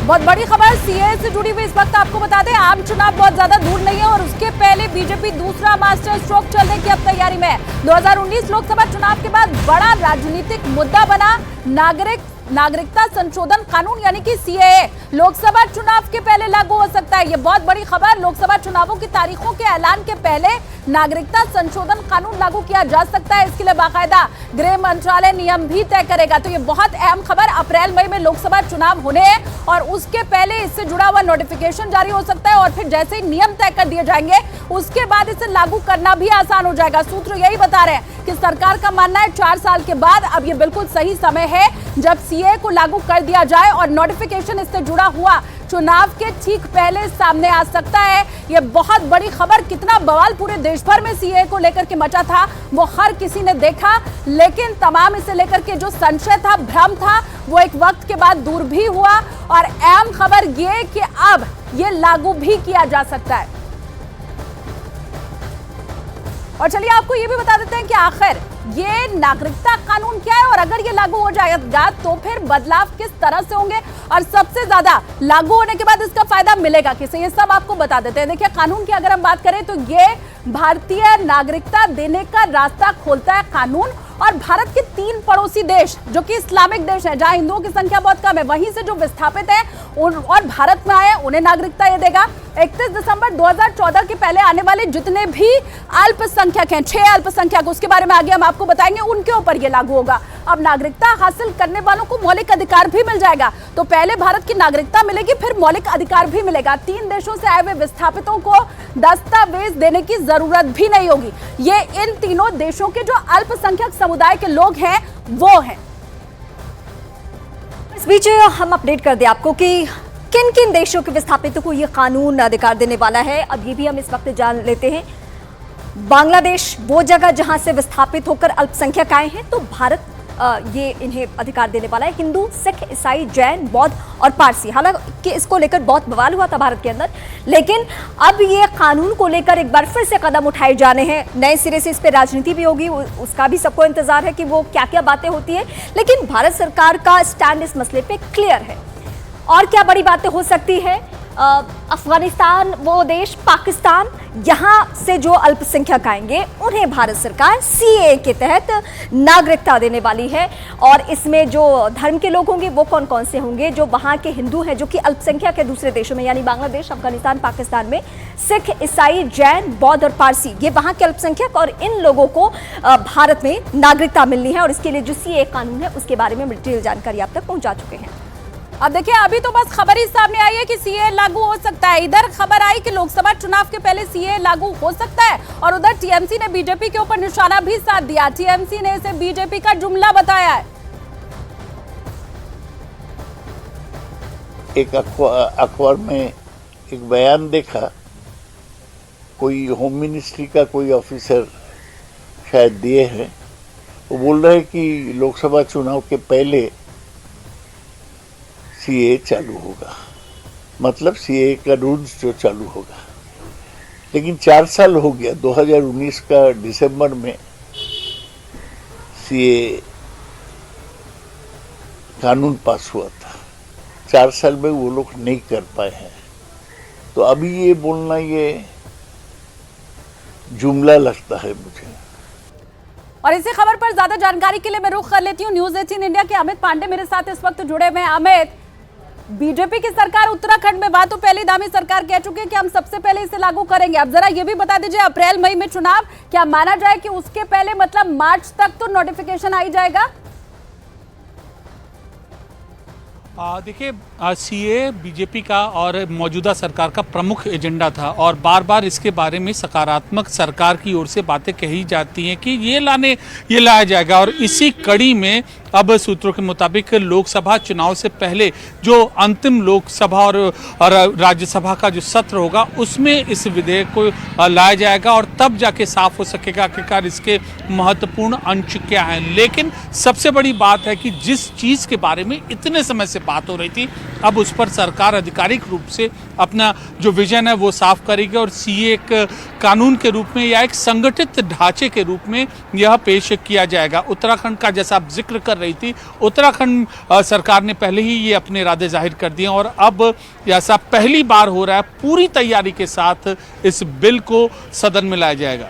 बहुत बड़ी खबर सीए से जुड़ी हुई इस वक्त आपको बता दें, आम चुनाव बहुत ज्यादा दूर नहीं है और उसके पहले बीजेपी दूसरा मास्टर स्ट्रोक चलने की अब तैयारी में है। 2019 लोकसभा चुनाव के बाद बड़ा राजनीतिक मुद्दा बना नागरिकता संशोधन कानून यानी कि सीएए लोकसभा चुनाव के पहले लागू हो सकता है। ये बहुत बड़ी खबर, लोकसभा चुनावों की तारीखों के ऐलान के पहले नागरिकता संशोधन कानून लागू किया जा सकता है। इसके लिए बाकायदा गृह मंत्रालय नियम भी तय करेगा। तो ये बहुत अहम खबर, अप्रैल मई में लोकसभा चुनाव होने हैं और उसके पहले इससे जुड़ा हुआ नोटिफिकेशन जारी हो सकता है और फिर जैसे ही नियम तय कर दिए जाएंगे उसके बाद इसे लागू करना भी आसान हो जाएगा। सूत्र यही बता रहे हैं कि सरकार का मानना है 4 साल के बाद अब ये बिल्कुल सही समय है जब सीए को लागू कर दिया जाए और नोटिफिकेशन इससे जुड़ा हुआ चुनाव के ठीक पहले सामने आ सकता है। ये बहुत बड़ी खबर, कितना बवाल पूरे देश भर में सीए को लेकर के मचा था वो हर किसी ने देखा, लेकिन तमाम इसे लेकर के जो संशय था, भ्रम था, वो एक वक्त के बाद दूर भी हुआ और अहम खबर ये कि अब ये लागू भी किया जा सकता है। और चलिए आपको ये भी बता देते हैं कि आखिर ये नागरिकता कानून क्या है और अगर ये लागू हो जाएगा तो फिर बदलाव किस तरह से होंगे और सबसे ज्यादा लागू होने के बाद इसका फायदा मिलेगा किसे, ये सब आपको बता देते हैं। देखिए, कानून की अगर हम बात करें तो ये भारतीय नागरिकता देने का रास्ता खोलता है कानून और भारत के 3 पड़ोसी देश जो कि इस्लामिक देश हैं, जहां हिंदुओं की संख्या बहुत कम है, वहीं से जो विस्थापित हैं और भारत में आए उन्हें नागरिकता ये देगा। 31 दिसंबर 2014 के पहले आने वाले जितने भी अल्पसंख्यक हैं, 6 अल्पसंख्यक, उसके बारे में आगे हम आपको बताएंगे, उनके ऊपर ये लागू होगा। अब नागरिकता हासिल करने वालों को मौलिक अधिकार भी मिल जाएगा। तो पहले भारत की नागरिकता मिलेगी, फिर मौलिक अधिकार भी मिलेगा। 3 देशों से आए हुए विस्थापितों को दस्तावेज देने की जरूरत भी नहीं होगी। ये इन तीनों देशों के जो अल्पसंख्यक समुदाय के लोग हैं वो हैं। इस बीच हम अपडेट कर दें आपको कि किन किन देशों के विस्थापितों को ये कानून अधिकार देने वाला है। अब ये भी हम इस वक्त जान लेते हैं। बांग्लादेश वो जगह जहां से विस्थापित होकर अल्पसंख्यक आए हैं, तो भारत ये इन्हें अधिकार देने वाला है। हिंदू, सिख, ईसाई, जैन, बौद्ध और पारसी। हालांकि इसको लेकर बहुत बवाल हुआ था भारत के अंदर, लेकिन अब ये कानून को लेकर एक बार फिर से कदम उठाए जाने हैं। नए सिरे से इस पर राजनीति भी होगी, उसका भी सबको इंतजार है कि वो क्या क्या बातें होती है, लेकिन भारत सरकार का स्टैंड इस मसले पे क्लियर है। और क्या बड़ी बातें हो सकती है? अफगानिस्तान वो देश, पाकिस्तान, यहाँ से जो अल्पसंख्यक आएंगे उन्हें भारत सरकार सीए के तहत नागरिकता देने वाली है। और इसमें जो धर्म के लोग होंगे वो कौन कौन से होंगे? जो वहाँ के हिंदू हैं, जो कि अल्पसंख्यक है दूसरे देशों में, यानी बांग्लादेश, अफगानिस्तान, पाकिस्तान में, सिख, ईसाई, जैन, बौद्ध और पारसी, ये वहाँ के अल्पसंख्यक, और इन लोगों को भारत में नागरिकता मिलनी है। और इसके लिए जो सीए कानून है उसके बारे में डिटेल जानकारी आप तक पहुँचा चुके हैं। अब देखिए, अभी तो बस खबर ही सामने आई है कि सीए लागू हो सकता है। इधर खबर आई कि लोकसभा चुनाव के पहले सीए लागू हो सकता है और उधर टीएमसी ने बीजेपी के ऊपर निशाना भी साध दिया। टीएमसी ने इसे बीजेपी का जुमला बताया है। एक अखबार में एक बयान देखा, कोई होम मिनिस्ट्री का कोई ऑफिसर शायद दिए हैं, वो बोल रहे हैं कि लोकसभा चुनाव के पहले सीए चालू होगा, मतलब सीए का रूल्स जो चालू होगा। लेकिन 4 साल हो गया, 2019 का दिसंबर में सीए कानून पास हुआ था। 4 साल में वो लोग नहीं कर पाए हैं, तो अभी ये बोलना ये जुमला लगता है मुझे। और इसी खबर पर ज्यादा जानकारी के लिए मैं रुख कर लेती हूँ न्यूज़ 18 इंडिया के अमित पांडे मेरे साथ इस वक्त जुड़े हुए हैं। अमित, बीजेपी की सरकार उत्तराखंड में बात तो पहले दामी सरकार कह चुकी है कि हम सबसे पहले इसे लागू करेंगे। अब जरा ये भी बता दीजिए, अप्रैल मई में चुनाव, क्या माना जाए कि उसके पहले मतलब मार्च तक तो नोटिफिकेशन आ ही जाएगा? देखिए, सीए बीजेपी का और मौजूदा सरकार का प्रमुख एजेंडा था और बार बार इसके बारे में सकारात्मक सरकार की ओर से बातें कही जाती हैं कि ये लाया जाएगा। और इसी कड़ी में अब सूत्रों के मुताबिक लोकसभा चुनाव से पहले जो अंतिम लोकसभा और राज्यसभा का जो सत्र होगा उसमें इस विधेयक को लाया जाएगा और तब जाके साफ हो सकेगा आखिरकार इसके महत्वपूर्ण अंश क्या हैं। लेकिन सबसे बड़ी बात है कि जिस चीज़ के बारे में इतने समय से बात हो रही थी, अब उस पर सरकार आधिकारिक रूप से अपना जो विजन है वो साफ करेगी और सीए एक कानून के रूप में या एक संगठित ढांचे के रूप में यह पेश किया जाएगा। उत्तराखंड का जैसा आप जिक्र कर रही थी। उत्तराखंड सरकार ने पहले ही ये अपने इरादे जाहिर कर दिए और अब ऐसा पहली बार हो रहा है, पूरी तैयारी के साथ इस बिल को सदन में लाया जाएगा।